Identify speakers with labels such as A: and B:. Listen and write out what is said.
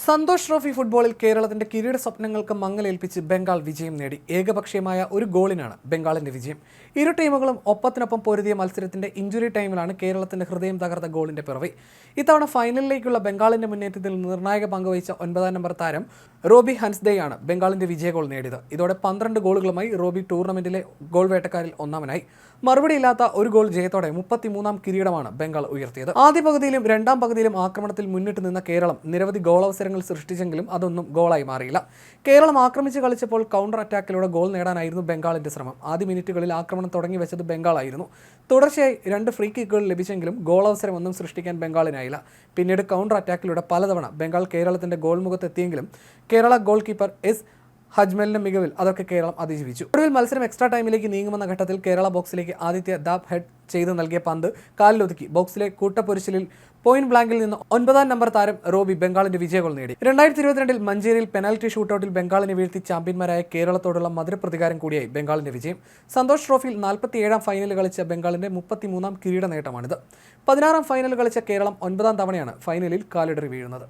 A: Santhosh trophy ഫുട്ബോളിൽ കേരളത്തിന്റെ കിരീട സ്വപ്നങ്ങൾക്ക് മങ്ങലേൽപ്പിച്ച് ബംഗാൾ വിജയം നേടി. ഏകപക്ഷീയമായ ഒരു ഗോളിനാണ് ബംഗാളിന്റെ വിജയം. ഇരു ടീമുകളും ഒപ്പത്തിനൊപ്പം പൊരുതിയ മത്സരത്തിന്റെ ഇഞ്ചുറി ടൈമിലാണ് കേരളത്തിന്റെ ഹൃദയം തകർത്ത ഗോളിന്റെ പിറവി. ഇത്തവണ ഫൈനലിലേക്കുള്ള ബംഗാളിന്റെ മുന്നേറ്റത്തിൽ നിർണായക പങ്കുവഹിച്ച 9-ാം നമ്പർ താരം റോബി ഹൻസ്ദെയാണ് ബംഗാളിന്റെ വിജയ ഗോൾ നേടിയത്. ഇതോടെ 12 ഗോളുകളുമായി റോബി ടൂർണമെന്റിലെ ഗോൾ വേട്ടക്കാരിൽ ഒന്നാമനായി. മറുപടിയില്ലാത്ത ഒരു ഗോൾ ജയത്തോടെ 33-ാം കിരീടമാണ് ബംഗാൾ ഉയർത്തിയത്. ആദ്യ പകുതിയിലും രണ്ടാം പകുതിയിലും ആക്രമണത്തിൽ മുന്നിട്ട് നിന്ന കേരളം നിരവധി ഗോളവസരങ്ങൾ സൃഷ്ടിച്ചെങ്കിലും അതൊന്നും ഗോളായി മാറിയില്ല. കേരളം ആക്രമിച്ച് കളിച്ചപ്പോൾ കൗണ്ടർ അറ്റാക്കിലൂടെ ഗോൾ നേടാനായിരുന്നു ബംഗാളിന്റെ ശ്രമം. ആദ്യ മിനിറ്റുകളിൽ ആക്രമണം തുടങ്ങി വെച്ചത് ബംഗാളായിരുന്നു. തുടർച്ചയായി 2 ഫ്രീ കിക്കുകൾ ലഭിച്ചെങ്കിലും ഗോളവസരം ഒന്നും സൃഷ്ടിക്കാൻ ബംഗാളിനായില്ല. പിന്നീട് കൗണ്ടർ അറ്റാക്കിലൂടെ പലതവണ ബംഗാൾ കേരളത്തിന്റെ ഗോൾ മുഖത്തെത്തിയെങ്കിലും കേരള ഗോൾ കീപ്പർ എസ് ഹജ്മലിന്റെ മികവിൽ അതൊക്കെ കേരളം അതിജീവിച്ചു. ഒടുവിൽ മത്സരം എക്സ്ട്രാ ടൈമിലേക്ക് നീങ്ങുമെന്ന ഘട്ടത്തിൽ കേരള ബോക്സിലേക്ക് ആദിത്യ ദാബ് ഹെഡ് ചെയ്ത് നൽകിയ പന്ത് കാലിലൊതുക്കി ബോക്സിലെ കൂട്ടപ്പൊരിച്ചിലിൽ പോയിന്റ് ബ്ലാങ്കിൽ നിന്ന് 9-ാം നമ്പർ താരം റോബി ബംഗാളിന്റെ വിജയ ഗോൾ നേടി. 2022 മഞ്ചേരിയിൽ പെനാൽറ്റി ഷൂട്ടൌട്ടിൽ ബംഗാളിനെ വീഴ്ത്തി ചാമ്പ്യന്മാരായ കേരളത്തോടുള്ള മധുരപ്രതികാരം കൂടിയായി ബംഗാളിന്റെ വിജയം. സന്തോഷ് ട്രോഫിയിൽ 47-ാം ഫൈനൽ കളിച്ച ബംഗാളിന്റെ 33-ാം കിരീട നേട്ടമാണിത്. 16-ാം ഫൈനൽ കളിച്ച കേരളം 9-ാം തവണയാണ് ഫൈനലിൽ കാലിടറി വീഴുന്നത്.